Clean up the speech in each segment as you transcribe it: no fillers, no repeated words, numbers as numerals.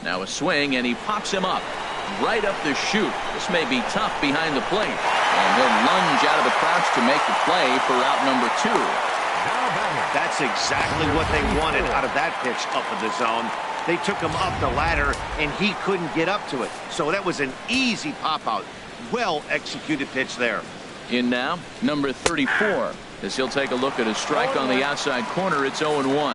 Now a swing, and he pops him up right up the chute. This may be tough behind the plate, and he'll lunge out of the crouch to make the play for out number 2. That's exactly what they wanted out of that pitch up in the zone. They took him up the ladder, and he couldn't get up to it. So that was an easy pop-out. Well-executed pitch there. In now, number 34, as he'll take a look at a strike on the outside corner. It's 0-1.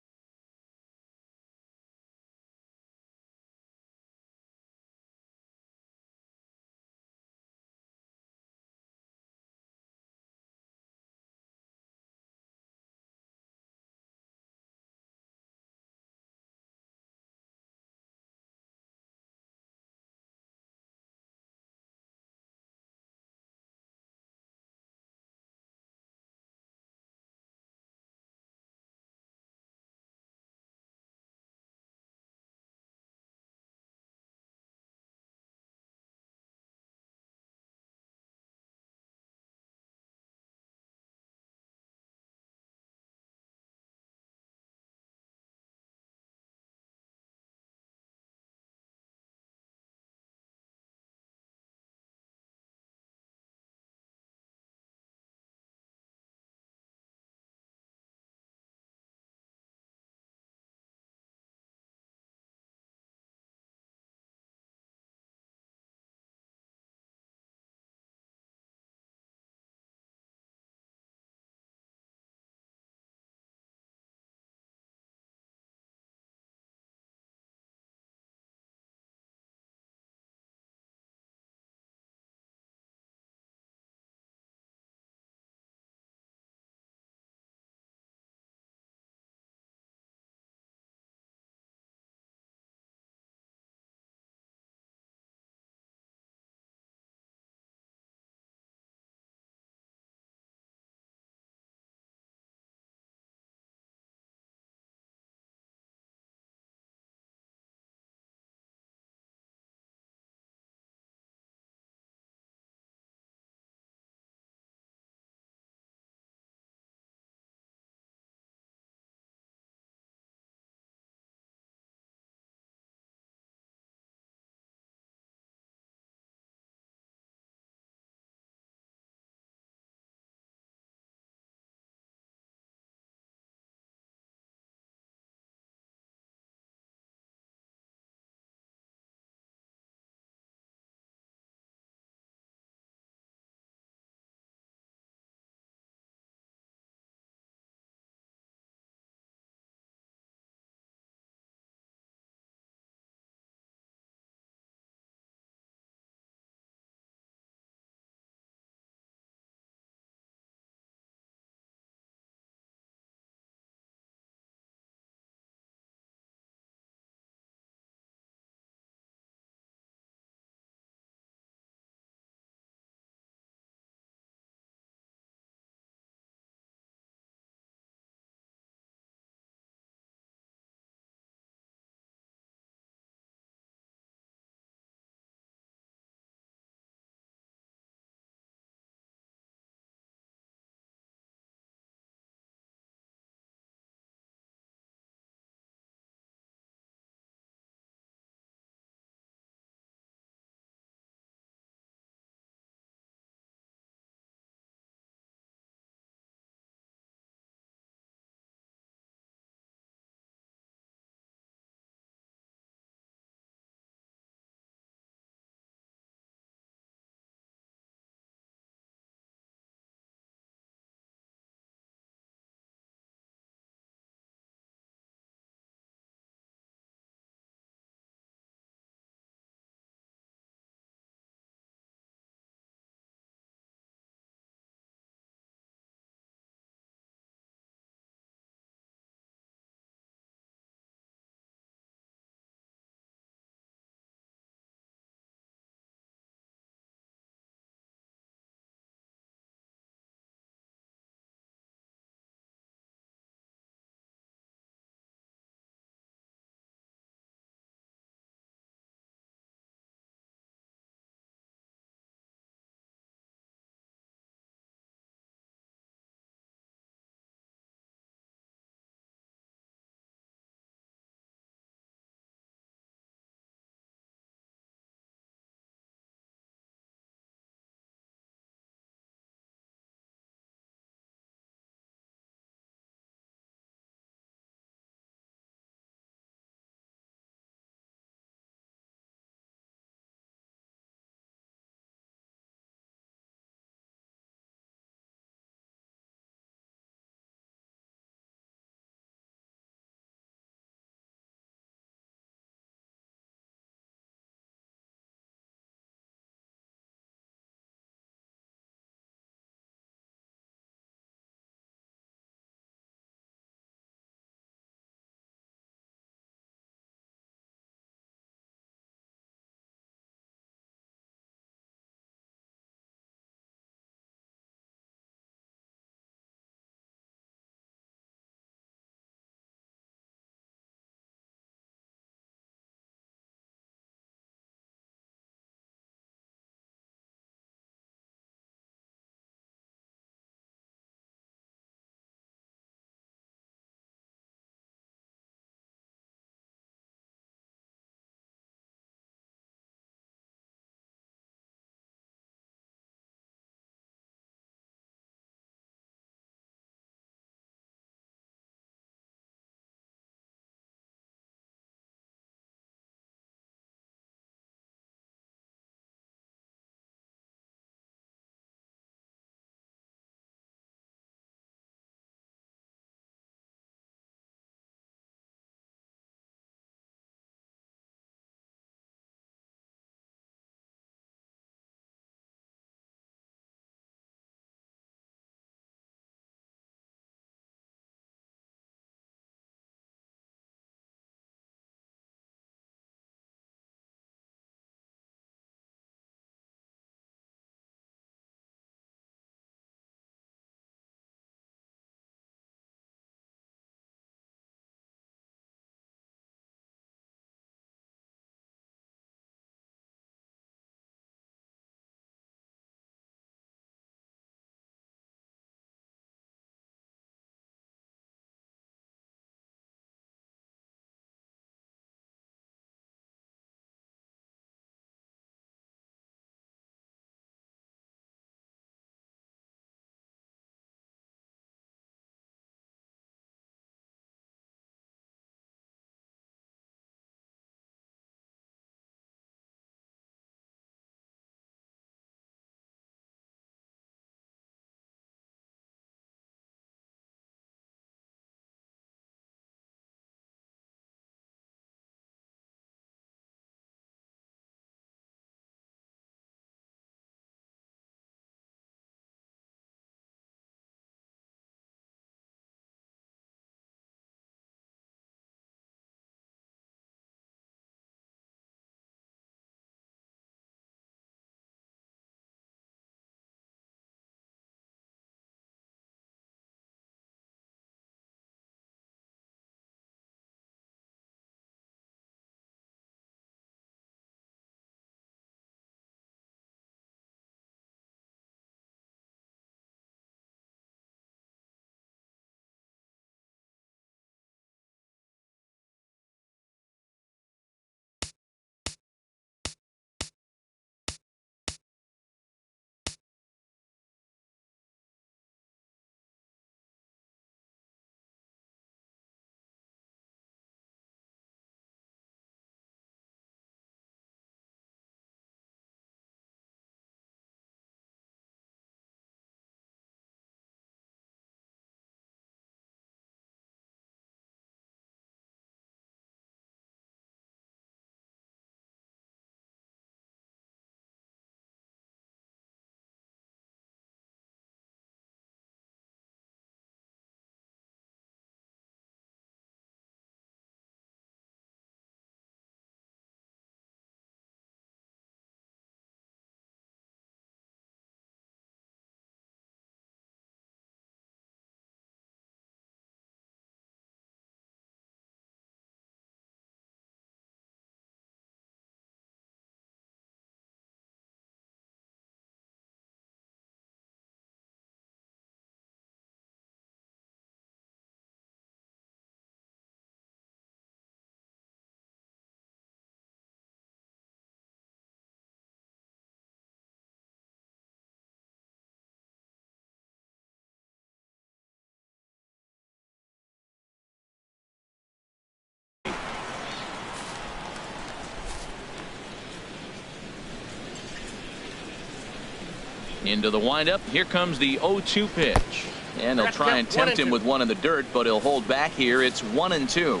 Into the windup. Here comes the 0-2 pitch. And they'll try and tempt him with one in the dirt, but he'll hold back here. It's 1-2.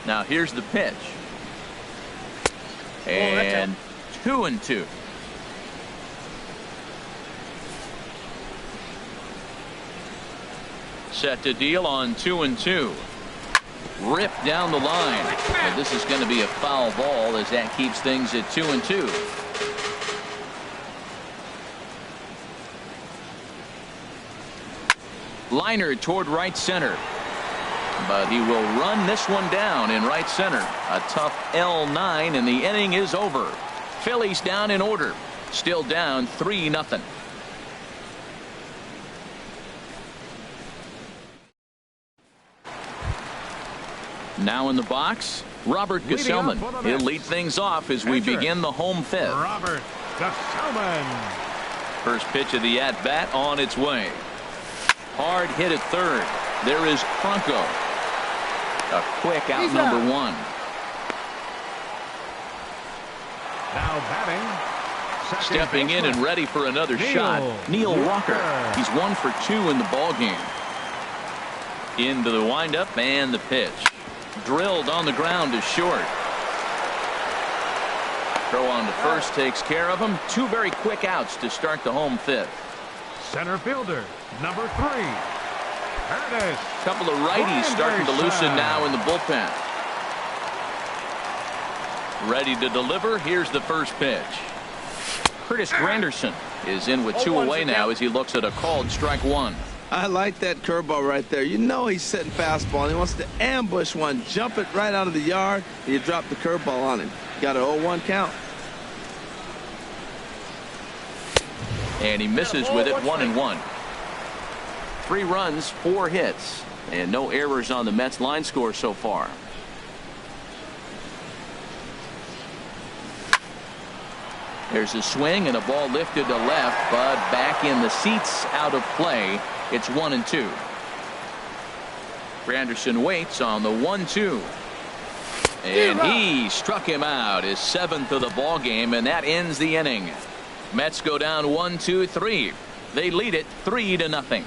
Now here's the pitch. And 2-2. Set to deal on 2-2. Ripped down the line. And this is going to be a foul ball as that keeps things at 2-2. Liner toward right center. But he will run this one down in right center. A tough L9 and the inning is over. Phillies down in order. Still down 3-0. Now in the box, Robert Gesellman. He'll lead things off as we begin the home fifth. Robert Gesellman. First pitch of the at-bat on its way. Hard hit at third. There is Franco. A quick out number one. Now batting. Stepping in and ready for another shot. Neil Walker. He's 1 for 2 in the ball game. Into the windup and the pitch. Drilled on the ground to short. Throw on to first takes care of him. 2 very quick outs to start the home fifth. Center fielder, number 3. Curtis. Couple of righties starting to loosen now in the bullpen. Ready to deliver. Here's the first pitch. Curtis Granderson is in with 2 away now as he looks at a called strike 1. I like that curveball right there. You know he's setting fastball. And he wants to ambush one, jump it right out of the yard, and you drop the curveball on him. Got an 0-1 count. And he misses with it. 1-1. 3 runs, 4 hits, and no errors on the Mets line score so far. There's a swing and a ball lifted to left, but back in the seats, out of play. It's 1-2. Granderson waits on the 1-2. And he struck him out, his 7th of the ball game, and that ends the inning. Mets go down 1-2-3. They lead it 3-0.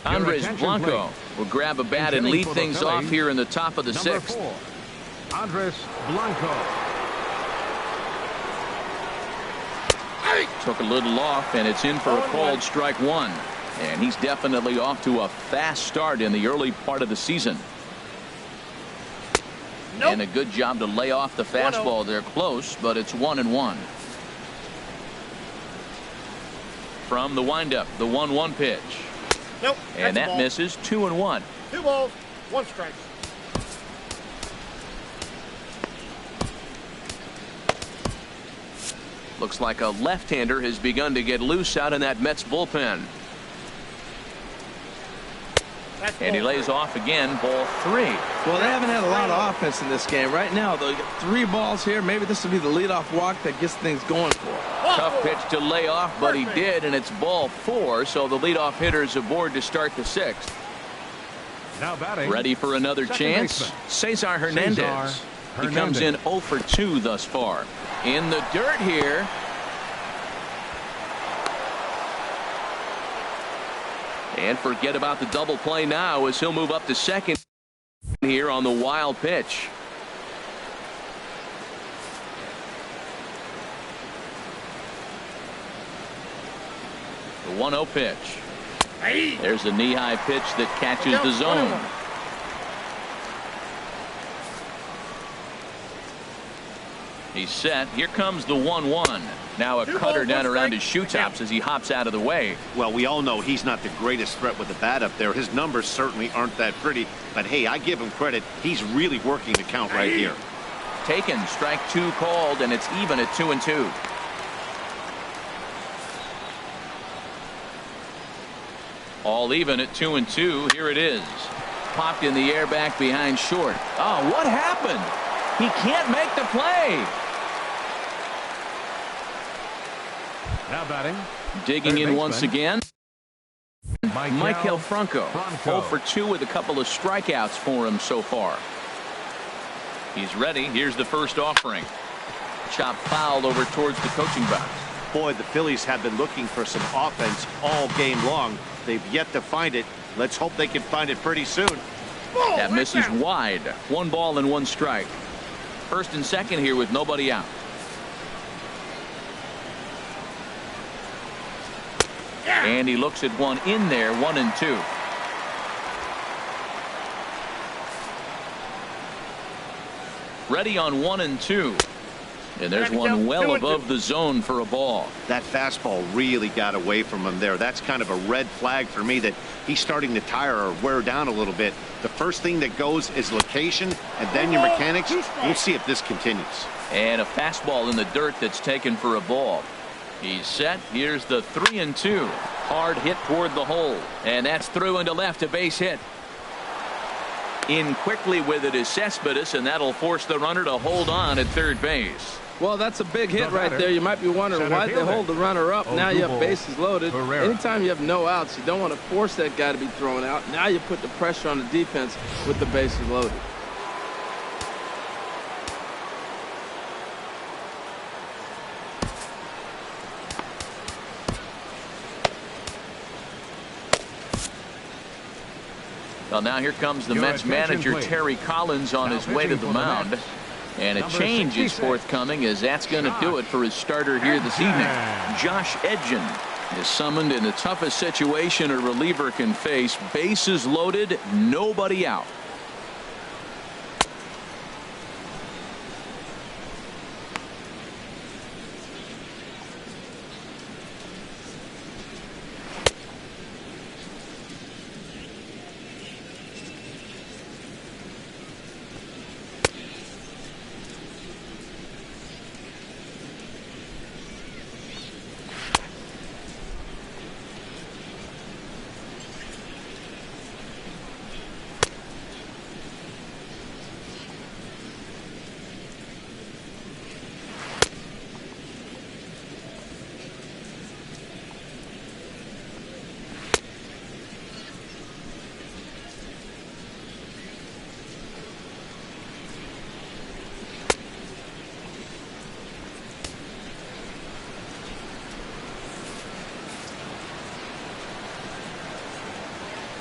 Andres Blanco will grab a bat and lead things off here in the top of the 6th. 4, Andres Blanco. Took a little off, and it's in for a called strike 1. And he's definitely off to a fast start in the early part of the season. And a good job to lay off the fastball. They're close, but it's 1-1. From the windup, the 1-1 pitch. Nope. And that misses. 2-1. 2 balls, 1 strike. Looks like a left-hander has begun to get loose out in that Mets bullpen. And he lays off again. Ball 3. Well, they haven't had a lot of offense in this game. Right now, they got 3 balls here. Maybe this will be the leadoff walk that gets things going for him. Tough pitch to lay off, but he did, and it's ball 4. So the leadoff hitter is aboard to start the 6th. Now batting. Ready for another chance. Cesar Hernandez. He comes in 0 for 2 thus far. In the dirt here. And forget about the double play now as he'll move up to second here on the wild pitch. The 1-0 pitch. There's a knee-high pitch that catches the zone. He's set. Here comes the 1-1. Now a cutter down around his shoe tops as he hops out of the way. Well, we all know he's not the greatest threat with the bat up there. His numbers certainly aren't that pretty. But, hey, I give him credit. He's really working the count right here. Taken. Strike 2 called, and it's even at 2-2. All even at 2-2. Here it is. Popped in the air back behind short. Oh, what happened? He can't make the play. Now batting. Digging in once again. Michael Franco. 0 for 2 with a couple of strikeouts for him so far. He's ready. Here's the first offering. Chop foul over towards the coaching box. Boy, the Phillies have been looking for some offense all game long. They've yet to find it. Let's hope they can find it pretty soon. That misses wide. 1 ball and 1 strike. First and second here with nobody out. And he looks at one in there. 1-2. Ready on 1-2. And there's one well above the zone for a ball. That fastball really got away from him there. That's kind of a red flag for me that he's starting to tire or wear down a little bit. The first thing that goes is location, and then your mechanics. We'll see if this continues. And a fastball in the dirt that's taken for a ball. He's set. Here's the 3-2. Hard hit toward the hole. And that's through into left, a base hit. In quickly with it is Cespedes, and that'll force the runner to hold on at third base. Well, that's a big hit right there. You might be wondering why they hold the runner up. Now you have bases loaded. Anytime you have no outs, you don't want to force that guy to be thrown out. Now you put the pressure on the defense with the bases loaded. Well, now here comes the Mets manager, Terry Collins, on his way to the mound. And a change is forthcoming, as that's going to do it for his starter here this evening. Josh Edgen is summoned in the toughest situation a reliever can face. Bases loaded, nobody out.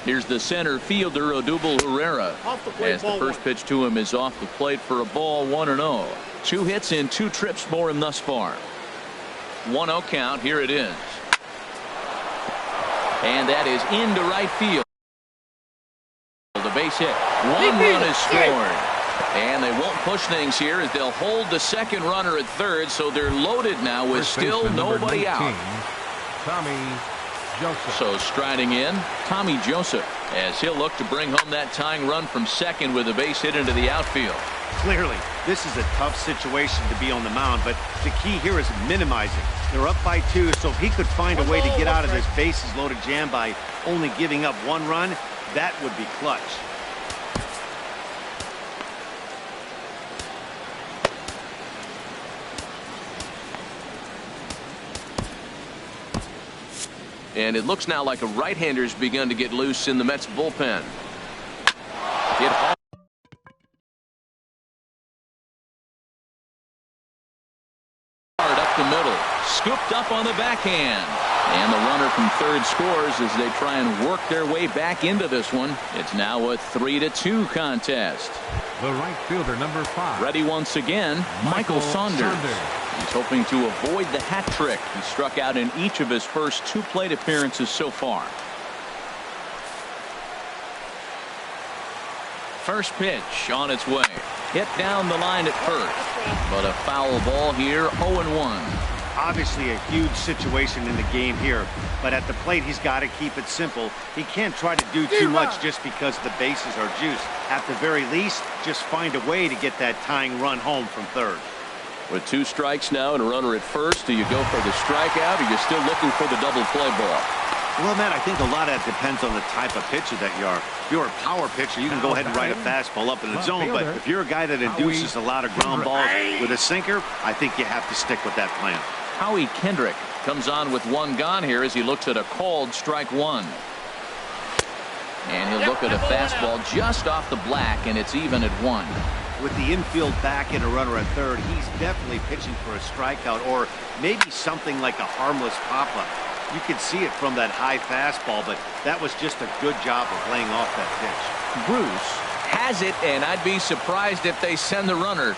Here's the center fielder, Odubel Herrera, as the first pitch to him is off the plate for a ball. 1-0. 2 hits in 2 trips for him thus far. 1-0 count. Here it is. And that is into right field. The base hit. 1 run is scored. And they won't push things here as they'll hold the second runner at third, so they're loaded now with still nobody out. Tommy Joseph. So striding in, Tommy Joseph, as he'll look to bring home that tying run from second with a base hit into the outfield. Clearly, this is a tough situation to be on the mound, but the key here is minimizing. They're up by 2, so if he could find a way to get out of this bases loaded jam by only giving up 1 run, that would be clutch. And it looks now like a right-hander's begun to get loose in the Mets bullpen. Hit hard up the middle. Scooped up on the backhand. And the runner from third scores as they try and work their way back into this one. It's now a 3-2 contest. The right fielder, number 5. Ready once again, Michael Saunders. He's hoping to avoid the hat trick. He struck out in each of his first 2 plate appearances so far. First pitch on its way. Hit down the line at first. But a foul ball here, 0-1. Obviously a huge situation in the game here, but at the plate he's got to keep it simple. He can't try to do too much just because the bases are juiced. At the very least, just find a way to get that tying run home from third. With 2 strikes now and a runner at first, do you go for the strikeout or you're still looking for the double play ball? Well, Matt, I think a lot of that depends on the type of pitcher that you are. If you're a power pitcher, you can go ahead and ride a fastball up in the zone, but if you're a guy that induces a lot of ground balls with a sinker, I think you have to stick with that plan. Howie Kendrick comes on with 1 gone here as he looks at a called strike 1. And he'll look at a fastball just off the black, and it's even at 1. With the infield back and a runner at third, he's definitely pitching for a strikeout or maybe something like a harmless pop-up. You could see it from that high fastball, but that was just a good job of laying off that pitch. Bruce has it, and I'd be surprised if they send the runner.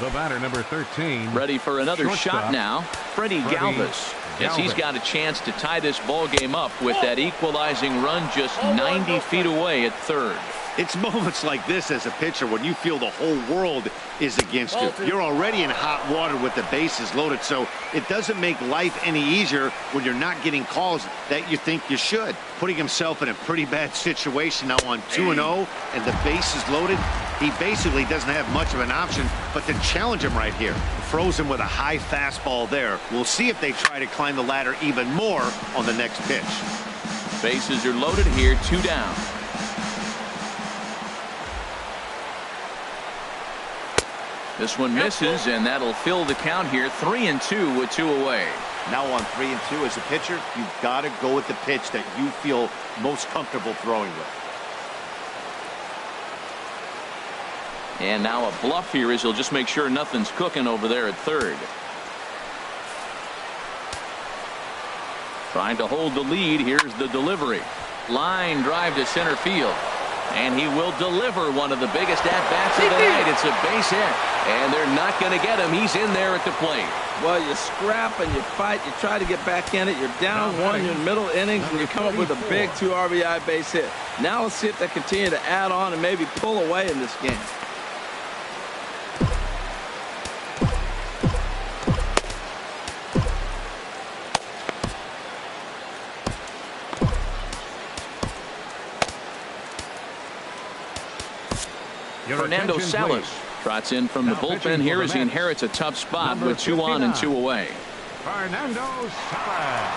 The batter, number 13. Ready for another shortstop, shot now. Freddie Galvis. As he's got a chance to tie this ball game up with that equalizing run just 90 feet away at third. It's moments like this as a pitcher when you feel the whole world is against you. You're already in hot water with the bases loaded, so it doesn't make life any easier when you're not getting calls that you think you should. Putting himself in a pretty bad situation now on 2-0 and the bases loaded. He basically doesn't have much of an option but to challenge him right here. Froze him with a high fastball there. We'll see if they try to climb the ladder even more on the next pitch. Bases are loaded here, 2 down. This one misses, and that'll fill the count here. 3-2 with 2 away. Now on 3-2 as a pitcher, you've got to go with the pitch that you feel most comfortable throwing with. And now a bluff here as he'll just make sure nothing's cooking over there at third. Trying to hold the lead. Here's the delivery. Line drive to center field. And he will deliver one of the biggest at-bats of the night. It's a base hit. And they're not going to get him. He's in there at the plate. Well, you scrap and you fight. You try to get back in it. You're down 1. You're in middle innings, and you come up with a big 2 RBI base hit. Now let's see if they continue to add on and maybe pull away in this game. Fernando Salas trots in from the bullpen here as he inherits a tough spot with 2 on and 2 away. Fernando Salas.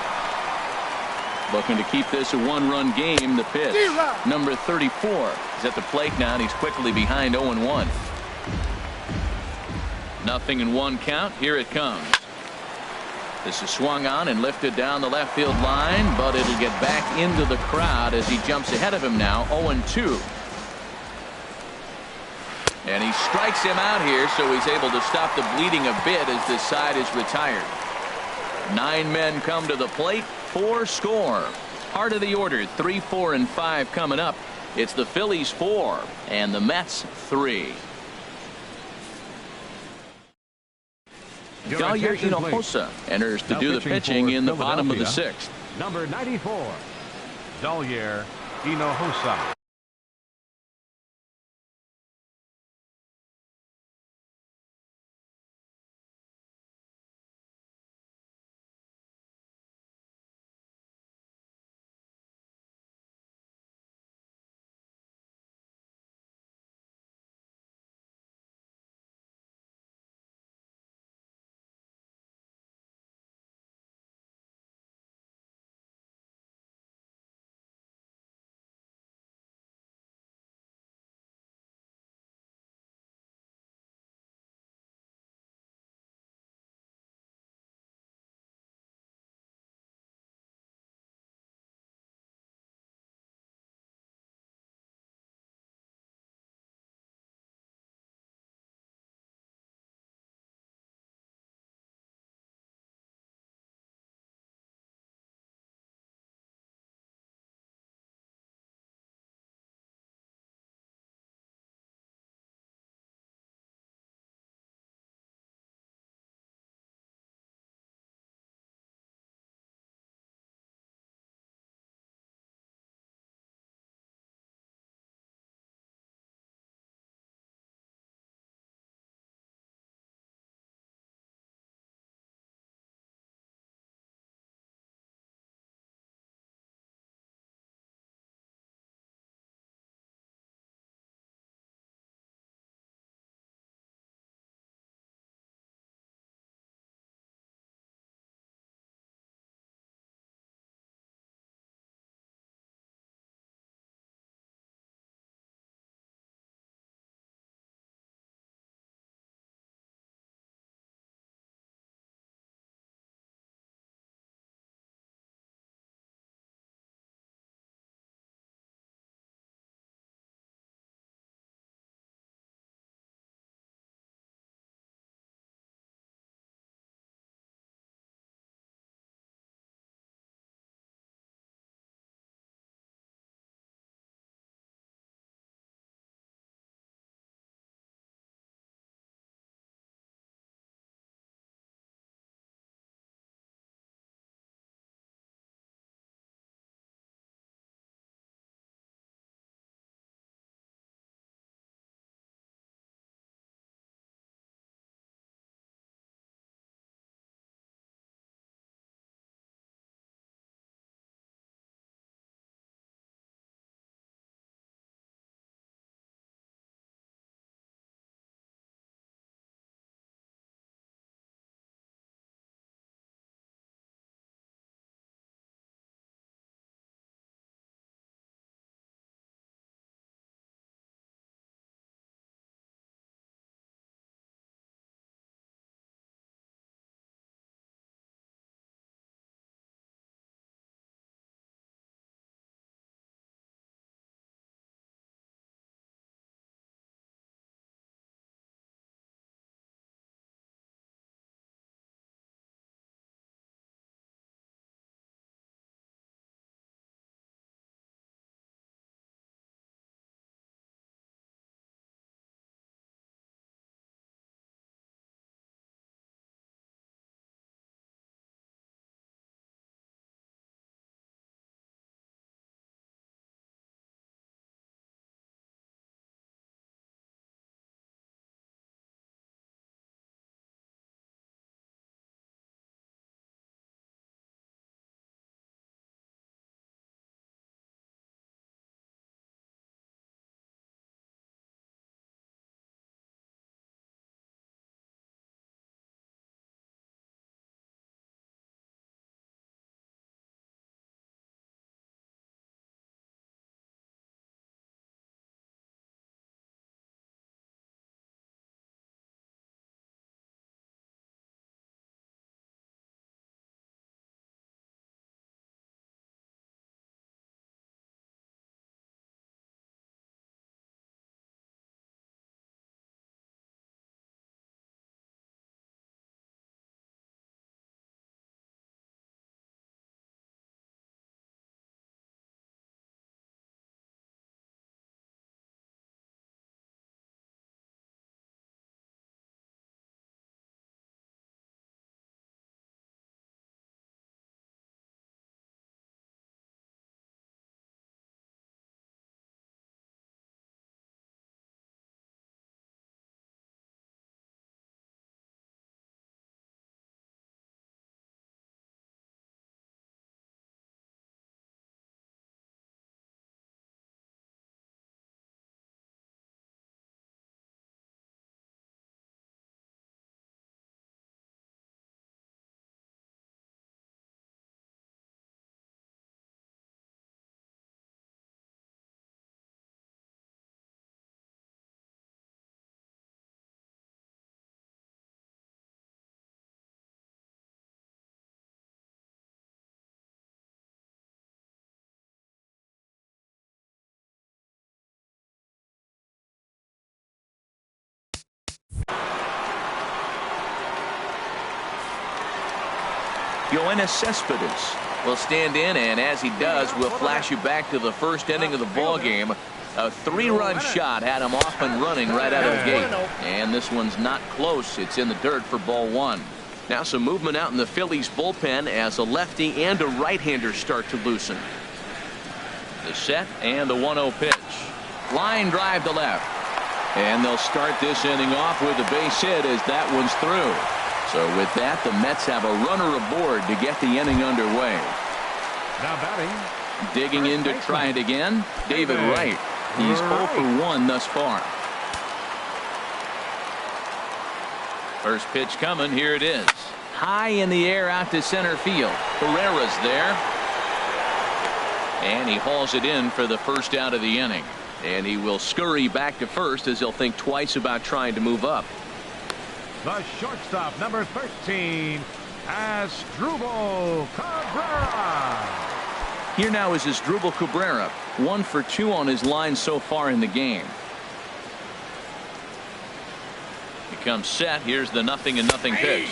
Looking to keep this a 1-run game. The pitch. Number 34 is at the plate now, and he's quickly behind 0-1. 0-1 count. Here it comes. This is swung on and lifted down the left field line, but it'll get back into the crowd as he jumps ahead of him now. 0-2. And he strikes him out here, so he's able to stop the bleeding a bit as this side is retired. 9 men come to the plate, 4 score. Heart of the order, 3, 4, and 5 coming up. It's the Phillies 4 and the Mets 3. Dalia Hinojosa enters to do the pitching in the bottom of the 6th. Number 94, Dalia Hinojosa. Yoenis Cespedes will stand in, and as he does, we'll flash you back to the first inning of the ball game. A 3-run shot had him off and running right out of the gate. And this one's not close. It's in the dirt for ball 1. Now some movement out in the Phillies bullpen as a lefty and a right-hander start to loosen. The set and the 1-0 pitch. Line drive to left. And they'll start this inning off with a base hit as that one's through. So with that, the Mets have a runner aboard to get the inning underway. Now batting. Digging in to try it again, David Wright. He's 0 for 1 thus far. First pitch coming. Here it is. High in the air out to center field. Herrera's there. And he hauls it in for the first out of the inning. And he will scurry back to first as he'll think twice about trying to move up. The shortstop, number 13, Asdrubal Cabrera. Here now is Asdrubal Cabrera, 1 for 2 on his line so far in the game. He comes set. Here's the 0-0 pitch.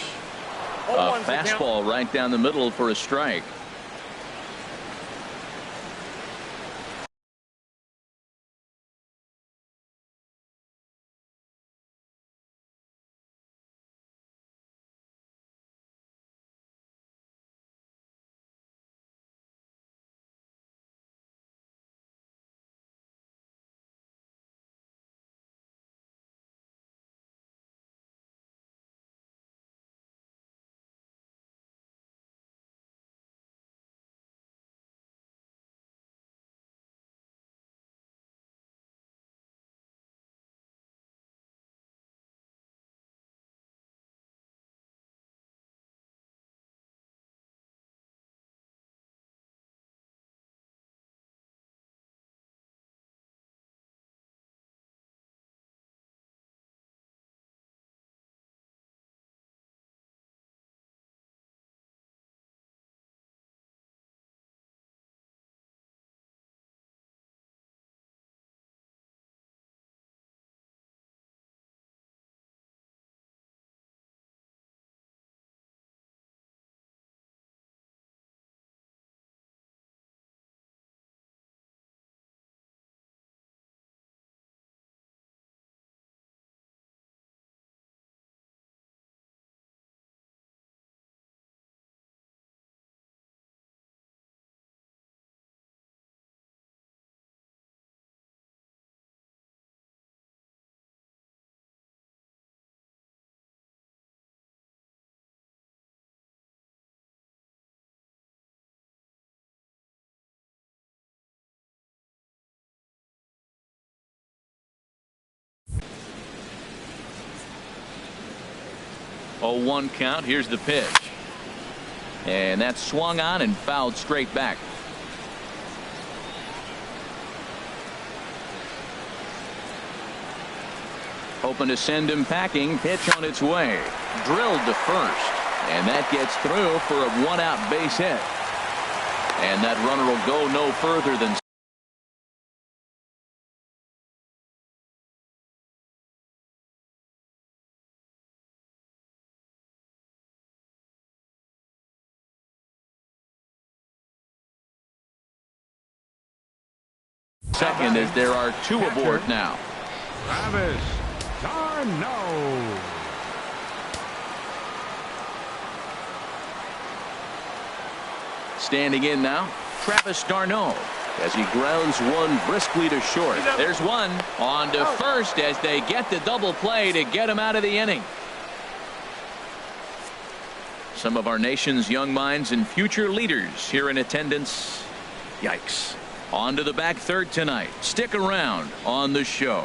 A fastball right down the middle for a strike. Oh, 1 count. Here's the pitch. And that's swung on and fouled straight back. Hoping to send him packing. Pitch on its way. Drilled to first. And that gets through for a 1-out base hit. And that runner will go no further than second as there are 2 aboard now. Travis d'Arnaud. Standing in now, Travis d'Arnaud as he grounds one briskly to short. There's one on to first as they get the double play to get him out of the inning. Some of our nation's young minds and future leaders here in attendance. Yikes. On to the back third tonight. Stick around on the show.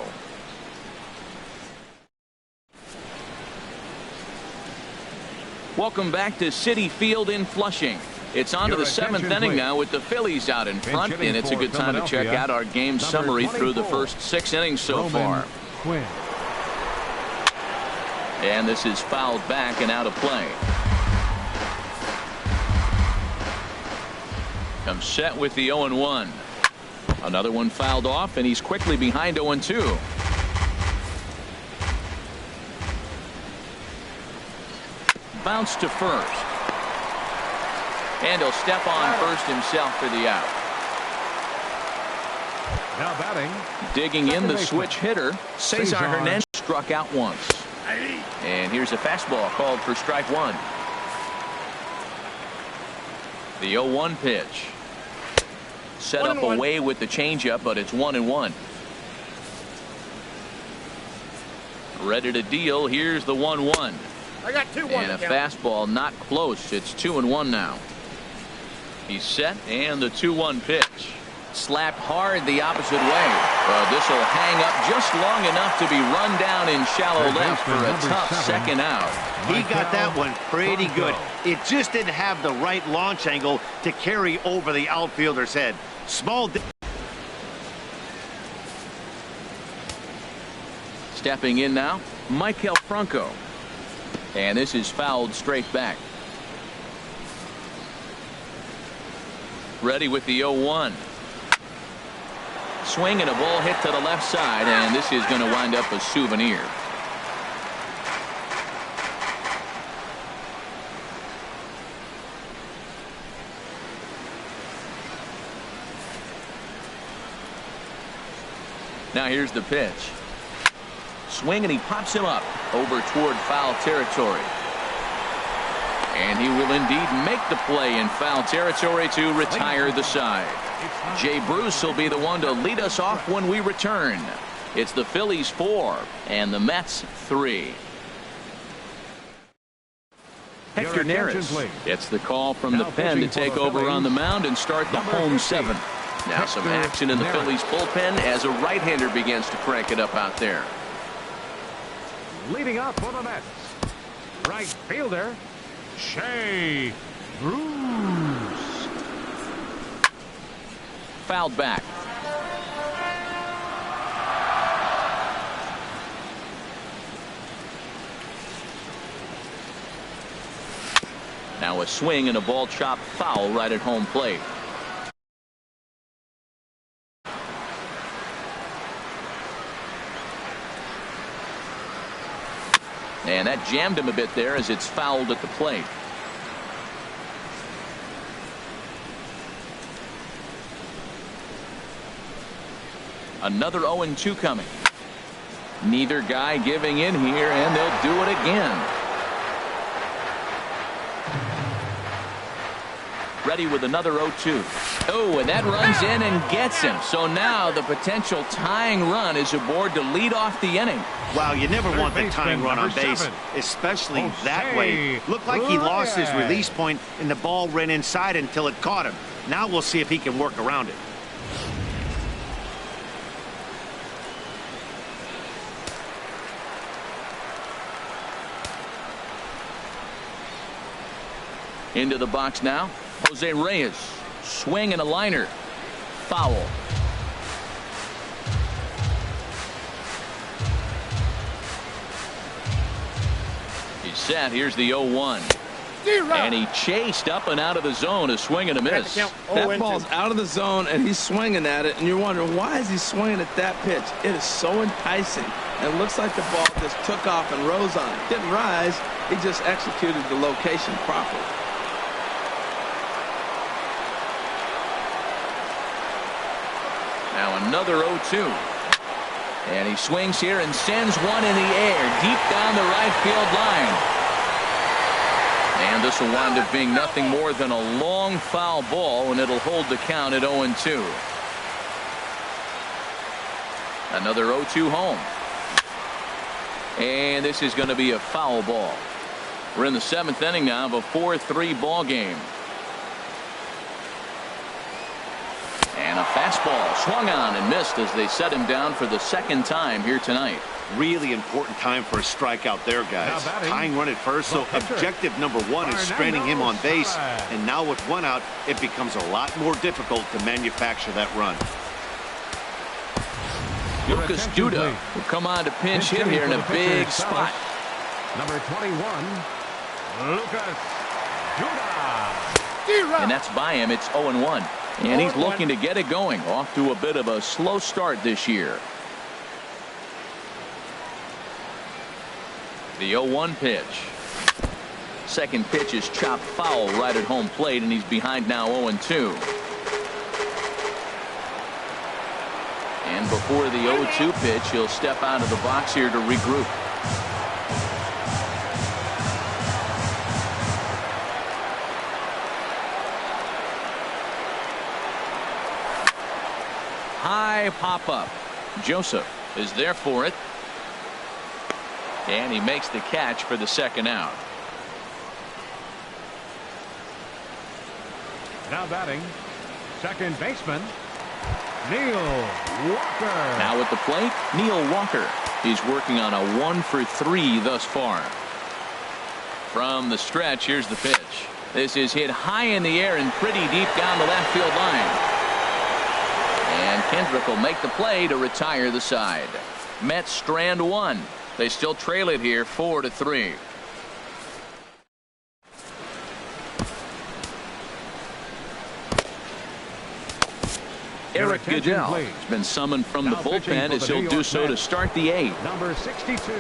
Welcome back to Citi Field in Flushing. It's on to the 7th inning now with the Phillies out in front, and it's a good time to check out our game summary through the first 6 innings so far. And this is fouled back and out of play. Comes set with the 0-1. Another one fouled off, and he's quickly behind 0-2. Bounce to first. And he'll step on first himself for the out. Now batting. Digging in the switch hitter. Cesar Hernandez struck out once. And here's a fastball called for strike one. The 0-1 pitch. Set up away with the changeup, but it's 1-1. Ready to deal. Here's the 1-1. I got 2-1. And a fastball not close. It's 2-1 now. He's set, and the 2-1 pitch. Slapped hard the opposite way. This will hang up just long enough to be run down in shallow left for a tough second out. He got that one pretty good. It just didn't have the right launch angle to carry over the outfielder's head. Small. Stepping in now, Michael Franco. And this is fouled straight back. Ready with the 0-1. Swing and a ball hit to the left side, and this is going to wind up a souvenir. Now here's the pitch. Swing, and he pops him up over toward foul territory. And he will indeed make the play in foul territory to retire the side. Jay Bruce will be the one to lead us off when we return. It's the Phillies 4 and the Mets 3. Hector Neris gets the call from the pen to take over on the mound and start the home 7. Now some action in the Phillies bullpen as a right-hander begins to crank it up out there. Leading up for the Mets, right fielder, Jay Bruce. Fouled back. Now a swing and a ball chopped foul right at home plate. And that jammed him a bit there as it's fouled at the plate. Another 0-2 coming. Neither guy giving in here, and they'll do it again. Ready with another 0-2. Oh, and that runs in and gets him. So now the potential tying run is aboard to lead off the inning. Wow, you never want the tying run on base, especially that way. Looked like he lost his release point, and the ball ran inside until it caught him. Now we'll see if he can work around it. Into the box now. Jose Reyes. Swing and a liner. Foul. He's set. Here's the 0-1. And he chased up and out of the zone. A swing and a miss. That ball's out of the zone, and he's swinging at it, and you're wondering, why is he swinging at that pitch? It is so enticing. And it looks like the ball just took off and rose on it. Didn't rise. He just executed the location properly. Now another 0-2. And he swings here and sends one in the air deep down the right field line. And this will wind up being nothing more than a long foul ball, and it'll hold the count at 0-2. Another 0-2 home. And this is going to be a foul ball. We're in the 7th inning now of a 4-3 ball game. And a fastball swung on and missed as they set him down for the 2nd time here tonight. Really important time for a strikeout there, guys. Tying run at first, so objective number 1 is stranding him on base. And now with 1 out, it becomes a lot more difficult to manufacture that run. Lucas Duda will come on to pinch hit here in a big spot. Number 21, Lucas Duda. And that's by him. It's 0-1. And he's looking to get it going. Off to a bit of a slow start this year. The 0-1 pitch. Second pitch is chopped foul right at home plate, and he's behind now 0-2. And before the 0-2 pitch, he'll step out of the box here to regroup. High pop-up. Joseph is there for it. And he makes the catch for the second out. Now batting, second baseman, Neil Walker. Now at the plate, Neil Walker. He's working on a 1-for-3 thus far. From the stretch, here's the pitch. This is hit high in the air and pretty deep down the left field line. And Kendrick will make the play to retire the side. Mets strand one. They still trail it here 4-3. Eric Goodell has been summoned from the bullpen as he'll do so to start the 8th. Number 62.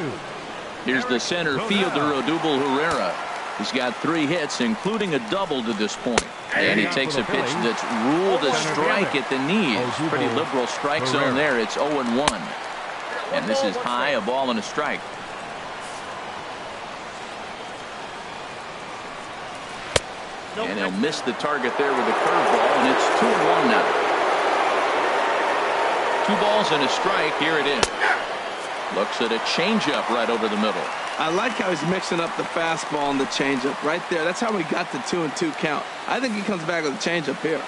Here's the center fielder, Odubel Herrera. He's got 3 hits, including a double to this point. And he takes a pitch that's ruled a strike at the knees. Pretty liberal strike zone there. It's 0-1. And this is high, a ball and a strike. And he'll miss the target there with a curveball, and it's 2-1 now. 2 balls and a strike. Here it is. Looks at a changeup right over the middle. I like how he's mixing up the fastball and the changeup right there. That's how we got the 2-2 count. I think he comes back with a changeup here.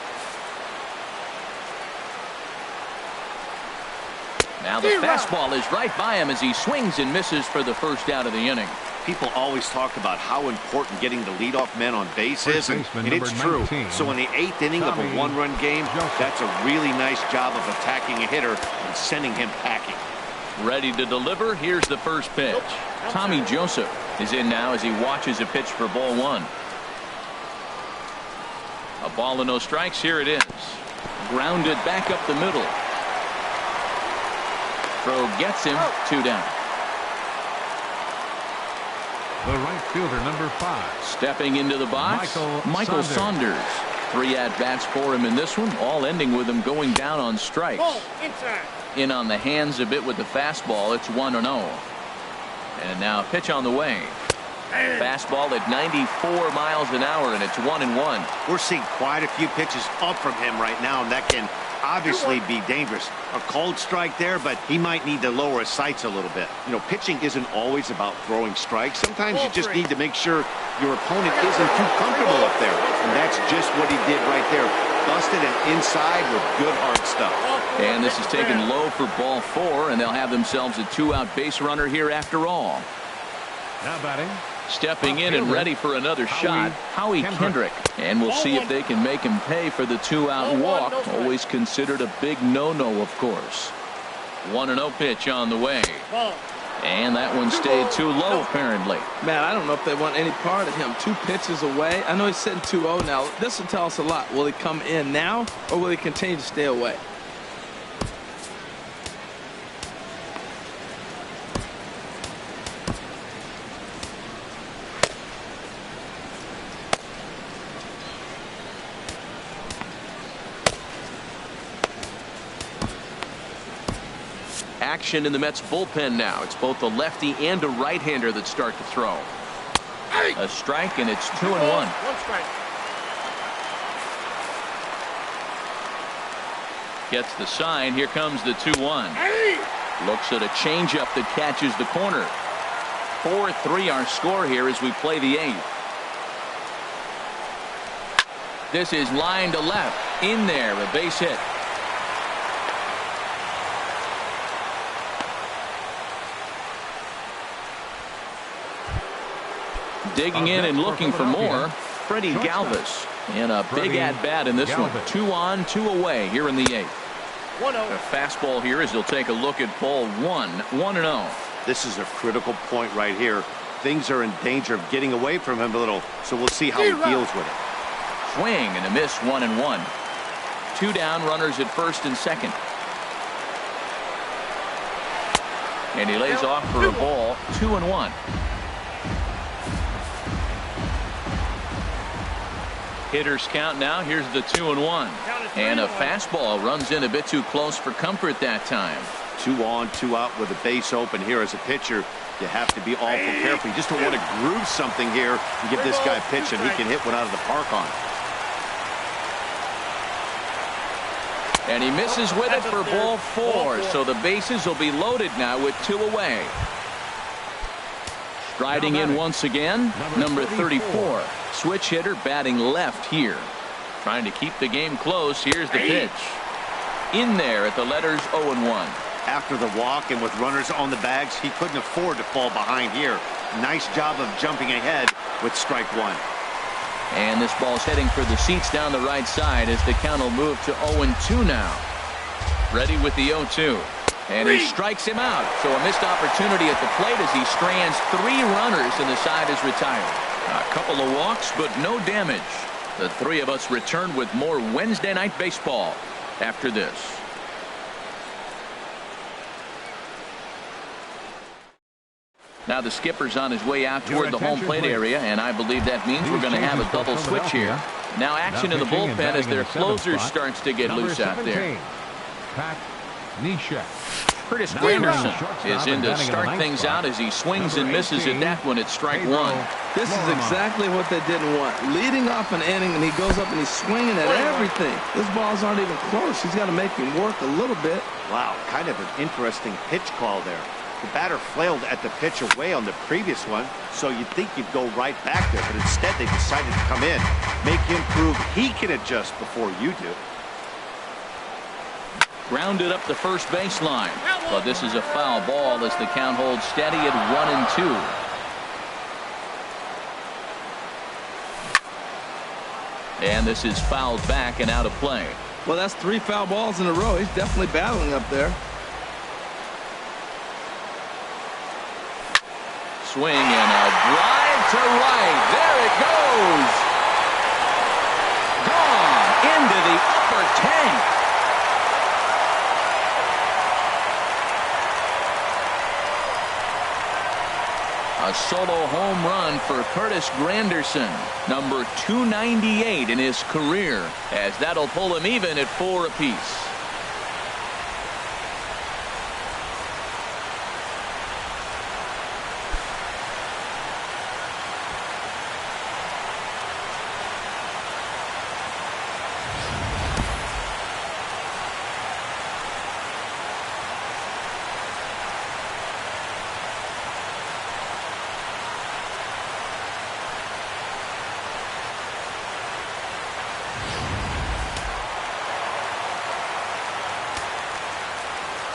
Now the fastball is right by him as he swings and misses for the first out of the inning. People always talk about how important getting the leadoff men on base is, and it's true. So in the 8th inning of a 1-run game, that's a really nice job of attacking a hitter and sending him packing. Ready to deliver. Here's the first pitch. Tommy Joseph is in now as he watches a pitch for ball 1. A ball and no strikes. Here it is. Grounded back up the middle. Throw gets him. 2 down. The right fielder, number 5. Stepping into the box, Michael Saunders. 3 at-bats for him in this one, all ending with him going down on strikes. In on the hands a bit with the fastball. It's 1-0. And now a pitch on the way. Fastball at 94 miles an hour, and it's 1-1. We're seeing quite a few pitches up from him right now, and that can obviously be dangerous. A cold strike there, but he might need to lower his sights a little bit. You know, pitching isn't always about throwing strikes. Sometimes you just need to make sure your opponent isn't too comfortable up there. And that's just what he did right there. Busted him inside with good hard stuff. And this is taken low for ball 4, and they'll have themselves a 2-out base runner here after all. Now batting. Stepping in and ready for another shot, Howie Kendrick. And we'll see if they can make him pay for the 2-out walk. Always considered a big no-no, of course. 1-0 pitch on the way. And that one stayed too low, apparently. Man, I don't know if they want any part of him. 2 pitches away. I know he's sitting 2-0 now. This will tell us a lot. Will he come in now, or will he continue to stay away? Action in the Mets bullpen now. It's both a lefty and a right-hander that start to throw. A strike, and it's 2-1. 1 strike. Gets the sign. Here comes the 2-1. Looks at a changeup that catches the corner. 4-3 our score here as we play the 8th. This is line to left. In there, a base hit. Digging in and looking for more, Freddie Galvis. And a big at-bat in this one. 2 on, 2 away here in the 8th. A fastball here as he'll take a look at ball 1. 1-0. This is a critical point right here. Things are in danger of getting away from him a little, so we'll see how he deals with it. Swing and a miss. 1-1. 2 down, runners at first and second. And he lays off for a ball. 2-1. Hitters count now. Here's the 2-1. And a fastball runs in a bit too close for comfort that time. 2 on, 2 out with a base open here as a pitcher. You have to be awful careful. You just don't want to groove something here and give this guy a pitch and he can hit one out of the park on it. And he misses with it for ball 4. So the bases will be loaded now with 2 away. Striding in once again, number 34. Switch hitter batting left here. Trying to keep the game close. Here's the pitch. In there at the letters 0-1. After the walk and with runners on the bags, he couldn't afford to fall behind here. Nice job of jumping ahead with strike 1. And this ball's heading for the seats down the right side as the count will move to 0-2 now. Ready with the 0-2. And he strikes him out. So a missed opportunity at the plate as he strands 3 runners and the side is retired. A couple of walks, but no damage. The 3 of us return with more Wednesday Night Baseball after this. Now the skipper's on his way out toward the home plate area, and I believe that means we're going to have a double switch here. Now action in the bullpen as their closer starts to get loose out there. Curtis Granderson is in to start things out as he swings and misses at that one at strike 1. This is exactly what they didn't want. Leading off an inning, and he goes up and he's swinging at everything. His balls aren't even close. He's got to make him work a little bit. Wow, kind of an interesting pitch call there. The batter flailed at the pitch away on the previous one, so you'd think you'd go right back there, but instead they decided to come in, make him prove he can adjust before you do. Grounded up the first baseline, but this is a foul ball as the count holds steady at 1-2. And this is fouled back and out of play. Well, that's 3 foul balls in a row. He's definitely battling up there. Swing and a drive to right. There it goes. Gone into the upper tank. A solo home run for Curtis Granderson, number 298 in his career, as that'll pull him even at 4 apiece.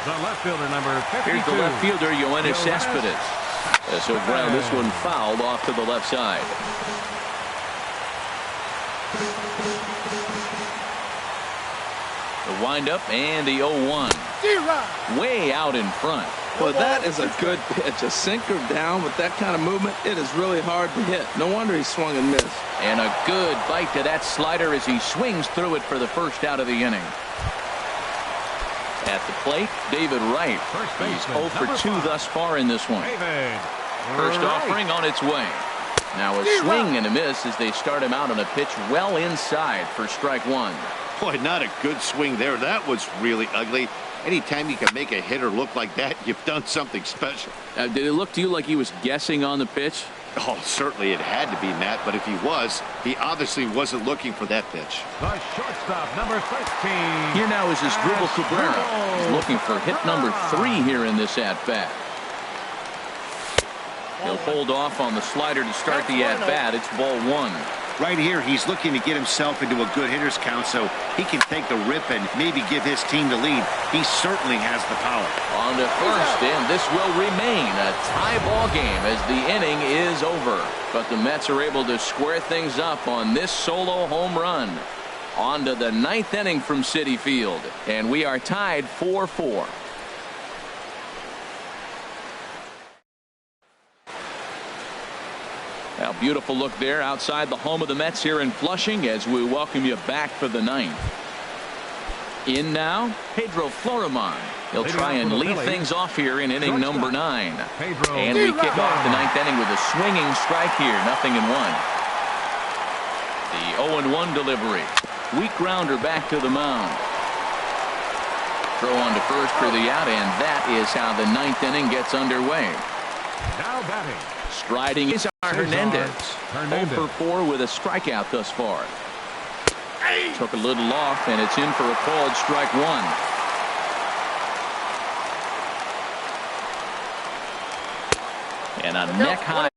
The left fielder, number 52. Here's the left fielder, Yoenis Cespedes. So ground this one fouled off to the left side. The windup and the 0-1. Way out in front. Well, that is a good pitch. A sinker down with that kind of movement, it is really hard to hit. No wonder he swung and missed. And a good bite to that slider as he swings through it for the first out of the inning. At the plate, David Wright. He's 0 for 2 thus far in this one. First offering on its way. Now a swing and a miss as they start him out on a pitch well inside for strike 1. Boy, not a good swing there. That was really ugly. Anytime you can make a hitter look like that, you've done something special. Did it look to you like he was guessing on the pitch? Oh, certainly it had to be, Matt, but if he was, he obviously wasn't looking for that pitch. The shortstop, number 13. Here now is Asdrubal Cabrera. He's looking for hit number 3 here in this at-bat. He'll hold off on the slider to start the at-bat. It's ball 1. Right here, he's looking to get himself into a good hitter's count so he can take the rip and maybe give his team the lead. He certainly has the power. On to first, and this will remain a tie ball game as the inning is over. But the Mets are able to square things up on this solo home run. On to the 9th inning from Citi Field, and we are tied 4-4. Now, beautiful look there outside the home of the Mets here in Flushing as we welcome you back for the 9th. In now, Pedro Florimon. He'll try and lead things off here in inning number 9. And we kick off the 9th inning with a swinging strike here, 0-1. The 0-1 delivery. Weak grounder back to the mound. Throw on to first for the out, and that is how the 9th inning gets underway. Now batting. Striding is Hernandez. 0 for 4 with a strikeout thus far. Took a little off, and it's in for a called strike 1. And a neck high.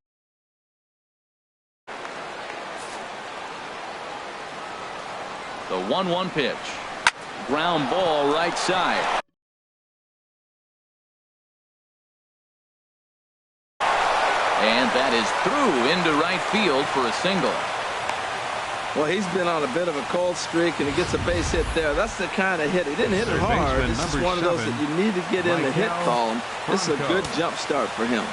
The 1-1 pitch. Ground ball right side. And that is through into right field for a single. Well, he's been on a bit of a cold streak, and he gets a base hit there. That's the kind of hit. He didn't hit it hard. This is one of those that you need to get in the hit column. This is a good jump start for him.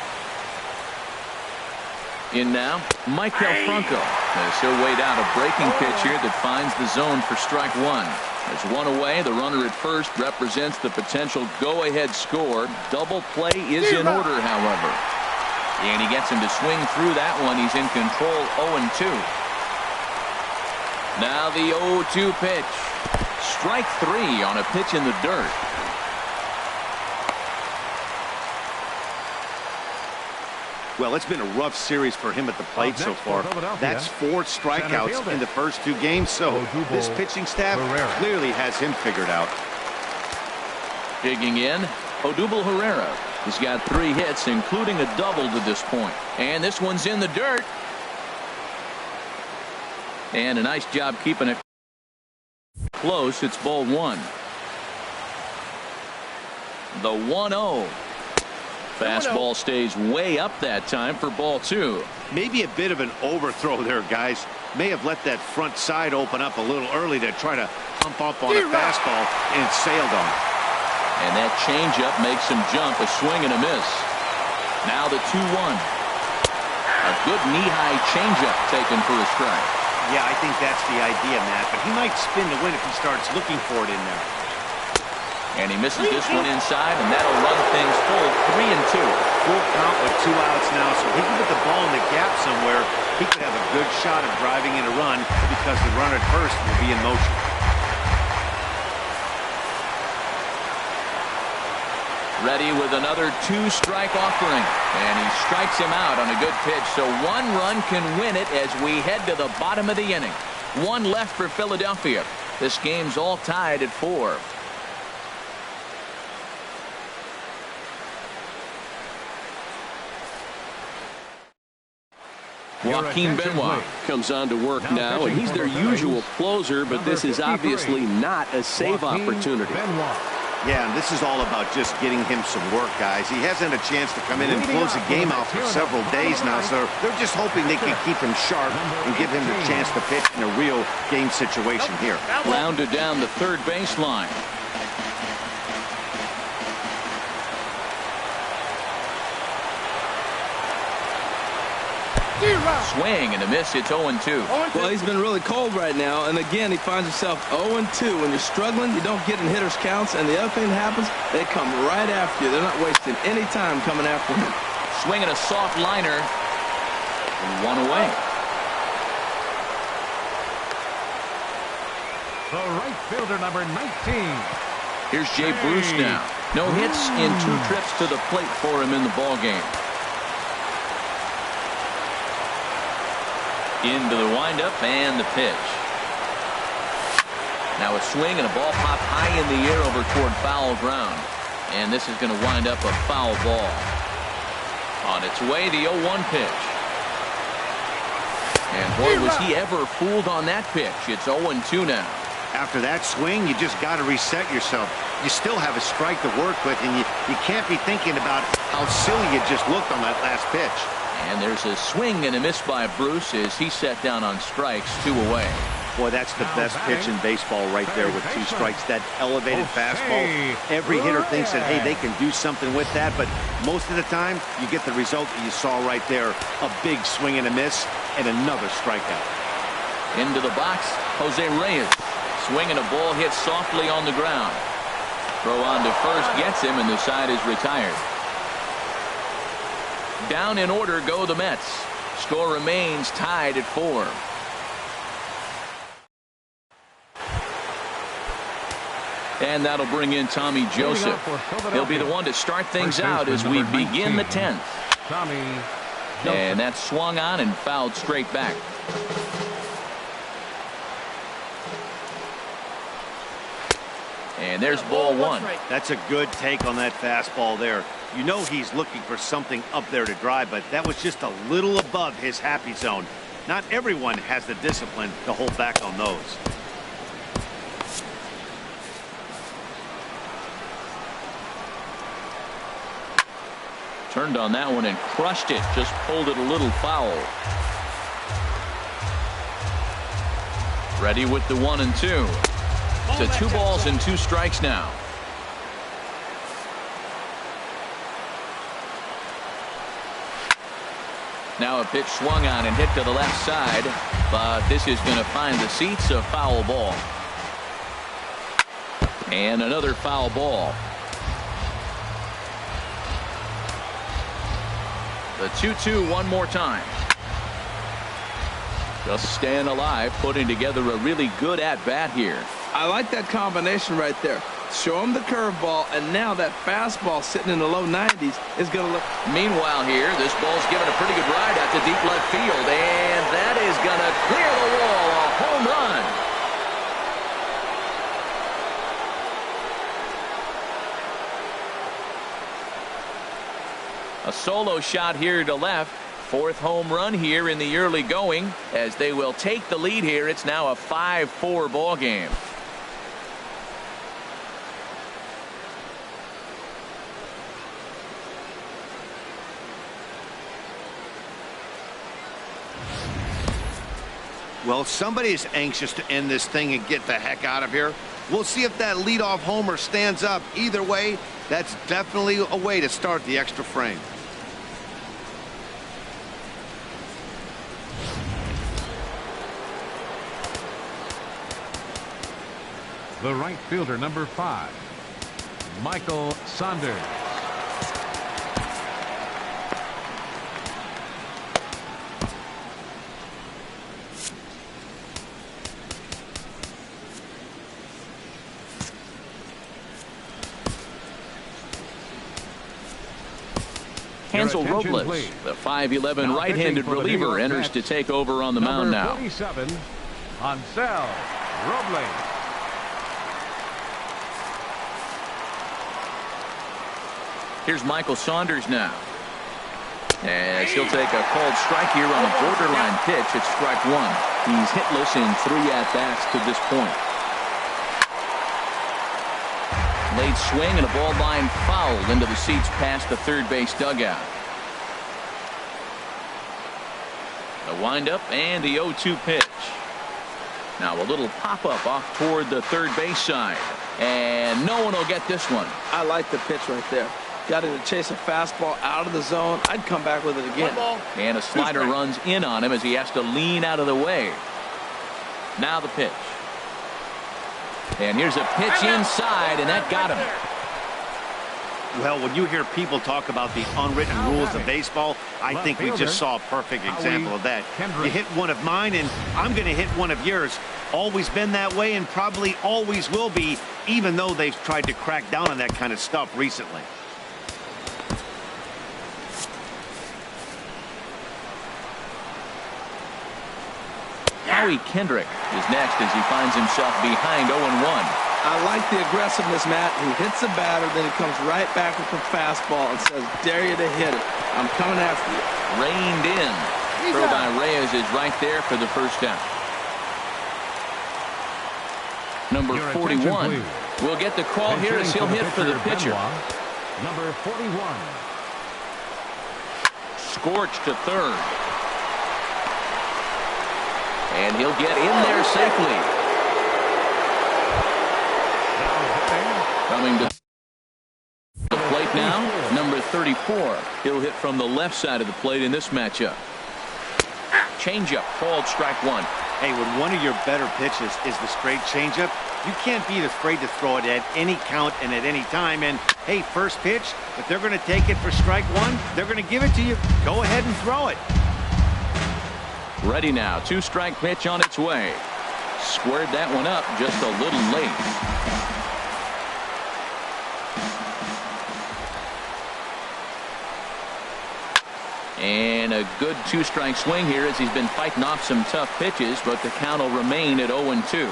In now, Michael Franco. As he'll wait out a breaking pitch here that finds the zone for strike 1. There's one away. The runner at first represents the potential go-ahead score. Double play is in order, however. And he gets him to swing through that one. He's in control, 0-2. Now the 0-2 pitch. Strike 3 on a pitch in the dirt. Well, it's been a rough series for him at the plate so far. That's 4 strikeouts in the first 2 games, so this pitching staff clearly has him figured out. Digging in, Odubel Herrera. He's got 3 hits, including a double to this point. And this one's in the dirt. And a nice job keeping it close. It's ball 1. The 1-0. Fastball stays way up that time for ball 2. Maybe a bit of an overthrow there, guys. May have let that front side open up a little early to try to pump up on a fastball, and it sailed on. And that changeup makes him jump. A swing and a miss. Now the 2-1. A good knee-high changeup taken for a strike. Yeah, I think that's the idea, Matt. But he might spin to win if he starts looking for it in there. And he misses this one inside, and that'll run things full 3-2. Full count with 2 outs now, so he can put the ball in the gap somewhere. He could have a good shot at driving in a run because the runner at first will be in motion. Ready with another 2-strike offering, and he strikes him out on a good pitch. So 1 run can win it as we head to the bottom of the inning. 1 left for Philadelphia. This game's all tied at 4. Joaquin Benoit comes on to work now, and he's their usual closer, but this is obviously not a save opportunity. Yeah, and this is all about just getting him some work, guys. He hasn't a chance to come in and close the game out for several days now, so they're just hoping they can keep him sharp and give him the chance to pitch in a real game situation here. Rounded down the third baseline. Swing and a miss. It's 0-2. Well, he's been really cold right now, and again, he finds himself 0-2. When you're struggling, you don't get in hitters' counts, and the other thing that happens, they come right after you. They're not wasting any time coming after him. Swinging a soft liner. And 1 away. The right fielder, number 19. Here's Jay Bruce now. No hits in 2 trips to the plate for him in the ballgame. Into the windup and the pitch. Now a swing and a ball popped high in the air over toward foul ground. And this is going to wind up a foul ball. On its way, the 0-1 pitch. And boy, was he ever fooled on that pitch. It's 0-2 now. After that swing, you just got to reset yourself. You still have a strike to work with, and you can't be thinking about how silly you just looked on that last pitch. And there's a swing and a miss by Bruce as he set down on strikes, 2 away. Boy, that's the best pitch in baseball right there with 2 strikes. That elevated fastball. Every hitter thinks that, hey, they can do something with that, but most of the time, you get the result that you saw right there. A big swing and a miss, and another strikeout. Into the box, Jose Reyes. Swing and a ball hit softly on the ground. Throw on to first gets him, and the side is retired. Down in order go the Mets. Score remains tied at 4. And that'll bring in Tommy Joseph. He'll be the one to start things out as we begin the 10th. And that's swung on and fouled straight back. And there's ball one. That's a good take on that fastball there. You know he's looking for something up there to drive, but that was just a little above his happy zone. Not everyone has the discipline to hold back on those. Turned on that one and crushed it. Just pulled it a little foul. Ready with the 1 and 2. To 2 balls and 2 strikes now. Now a pitch swung on and hit to the left side, but this is going to find the seats. A foul ball. And another foul ball. The 2-2 one more time. Just staying alive, putting together a really good at-bat here. I like that combination right there. Show him the curveball, and now that fastball sitting in the low 90s is going to look. Meanwhile here, this ball's given a pretty good ride out to deep left field, and that is going to clear the wall. A home run. A solo shot here to left. 4th home run here in the early going as they will take the lead here. It's now a 5-4 ball game. Well, somebody is anxious to end this thing and get the heck out of here. We'll see if that leadoff homer stands up. Either way, that's definitely a way to start the extra frame. The right fielder, number 5, Michael Saunders. Hansel Robles, the 5'11" right-handed reliever, enters to take over on the mound now. 47, Hansel Robles. Here's Michael Saunders now. As he'll take a called strike here on a borderline pitch at strike 1. He's hitless in 3 at-bats to this point. Late swing and a ball line fouled into the seats past the third base dugout. The windup and the 0-2 pitch. Now a little pop-up off toward the third base side. And no one will get this one. I like the pitch right there. Got him to chase a fastball out of the zone. I'd come back with it again. And a slider runs in on him as he has to lean out of the way. Now the pitch. And here's a pitch inside, and that got him. Well, when you hear people talk about the unwritten rules of baseball, I think we just saw a perfect example of that. You hit one of mine, and I'm going to hit one of yours. Always been that way and probably always will be, even though they've tried to crack down on that kind of stuff recently. Howie Kendrick is next as he finds himself behind 0-1. I like the aggressiveness, Matt. He hits the batter, then he comes right back with the fastball and says, dare you to hit it. I'm coming after you. Reined in. Throw by Reyes is right there for the first down. Number 41 will get the call here as he'll hit for the pitcher. Number 41. Scorched to third. And he'll get in there safely. Coming to the plate now, number 34. He'll hit from the left side of the plate in this matchup. Changeup called strike 1. Hey, when one of your better pitches is the straight changeup, you can't be afraid to throw it at any count and at any time. And, hey, first pitch, if they're going to take it for strike 1, they're going to give it to you. Go ahead and throw it. Ready now. 2-strike pitch on its way. Squared that one up just a little late. And a good two-strike swing here as he's been fighting off some tough pitches, but the count will remain at 0-2.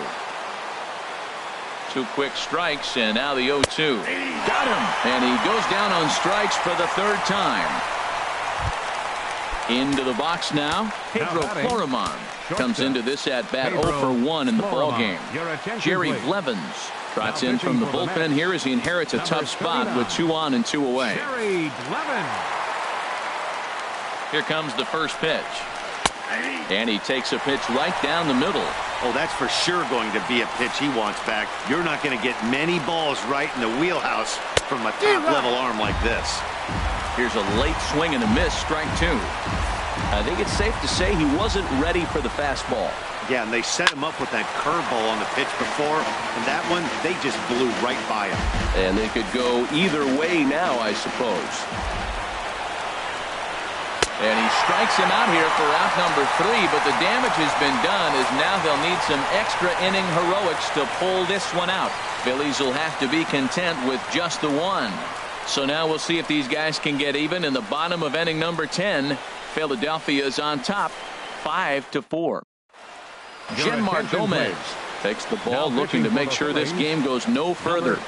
2 quick strikes, and now the 0-2. Got him, and he goes down on strikes for the 3rd time. Into the box now, Pedro Floriman comes into this at-bat 0-for-1 in the ballgame. Jerry Blevins trots in from the bullpen here as he inherits a tough spot with 2 on and 2 away. Jerry Blevins. Here comes the first pitch. And he takes a pitch right down the middle. Oh, that's for sure going to be a pitch he wants back. You're not going to get many balls right in the wheelhouse from a top-level arm like this. Here's a late swing and a miss, strike 2. I think it's safe to say he wasn't ready for the fastball. Yeah, and they set him up with that curveball on the pitch before, and that one, they just blew right by him. And they could go either way now, I suppose. And he strikes him out here for out number 3, but the damage has been done as now they'll need some extra inning heroics to pull this one out. Phillies will have to be content with just the 1. So now we'll see if these guys can get even in the bottom of inning number 10. Philadelphia's on top 5-4. Genmar Gomez takes the ball, looking to make sure this game goes no further.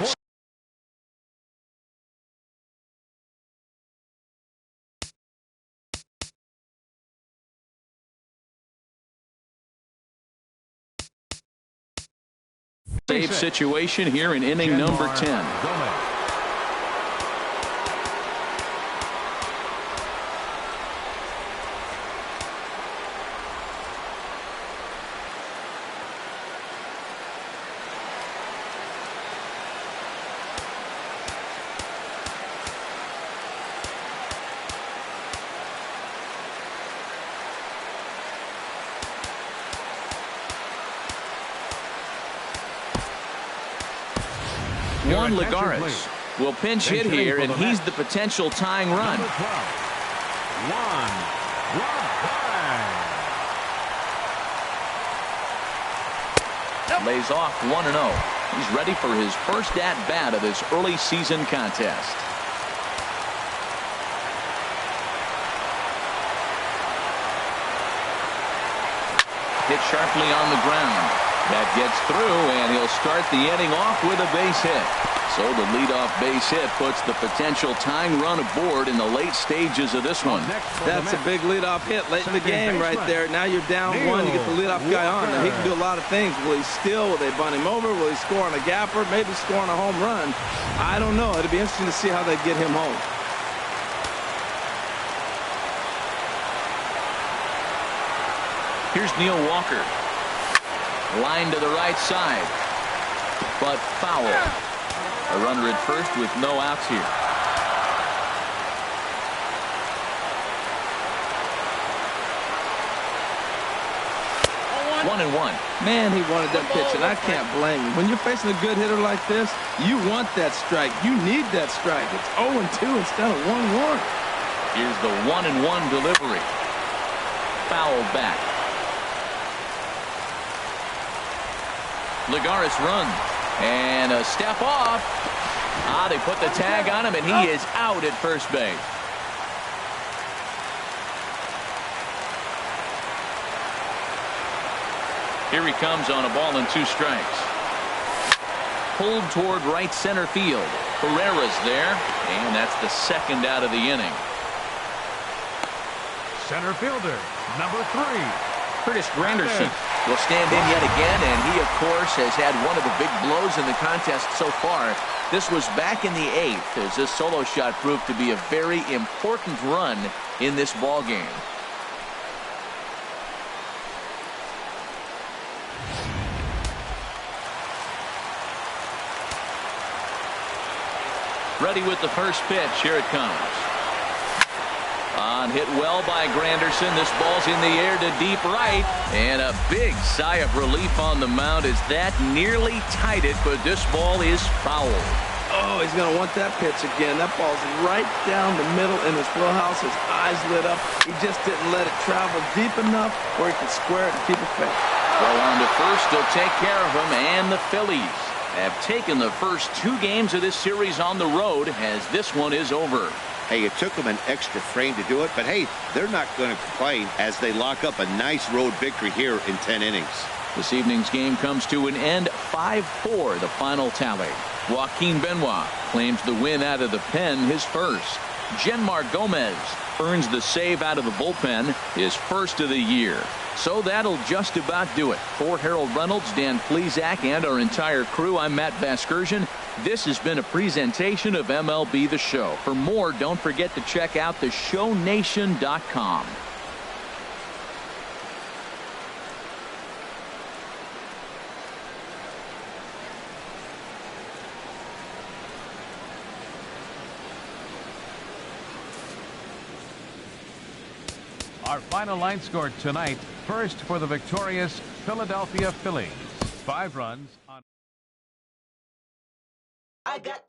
Save situation here in inning number 10. Juan Lagares will pinch hit here, and he's the potential tying run. Lays off 1-0. He's ready for his first at-bat of this early season contest. Hit sharply on the ground. That gets through, and he'll start the inning off with a base hit. So the leadoff base hit puts the potential tying run aboard in the late stages of this one. That's a big leadoff hit late in the game right there. Now you're down 1. You get the leadoff guy on. Now he can do a lot of things. Will he steal? Will they bunt him over? Will he score on a gapper? Maybe score on a home run. I don't know. It'll be interesting to see how they get him home. Here's Neil Walker. Line to the right side, but foul. A runner at first with no outs here. 1-1. Man, he wanted that pitch, and I can't blame him. When you're facing a good hitter like this, you want that strike. You need that strike. It's 0-2 instead of 1-1. Here's the 1-1 delivery. Foul back. Lagares runs, and a step off. They put the tag on him, and he is out at first base. Here he comes on a ball and 2 strikes. Pulled toward right center field. Herrera's there, and that's the 2nd out of the inning. Center fielder, number 3. Curtis Granderson will stand in yet again, and he, of course, has had one of the big blows in the contest so far. This was back in the 8th as this solo shot proved to be a very important run in this ball game. Ready with the first pitch. Here it comes. On hit well by Granderson. This ball's in the air to deep right. And a big sigh of relief on the mound as that nearly tied it, but this ball is foul. Oh, he's going to want that pitch again. That ball's right down the middle in his wheelhouse. His eyes lit up. He just didn't let it travel deep enough where he could square it and keep it fair. Well, on to first, they'll take care of him, and the Phillies have taken the first 2 games of this series on the road as this one is over. Hey, it took them an extra frame to do it, but hey, they're not going to complain as they lock up a nice road victory here in 10 innings. This evening's game comes to an end, 5-4 the final tally. Joaquin Benoit claims the win out of the pen, his first. Genmar Gomez earns the save out of the bullpen, his first of the year. So that'll just about do it. For Harold Reynolds, Dan Plesac, and our entire crew, I'm Matt Vasgersian. This has been a presentation of MLB The Show. For more, don't forget to check out theshownation.com. Our final line score tonight, first for the victorious Philadelphia Phillies. 5 runs on... I got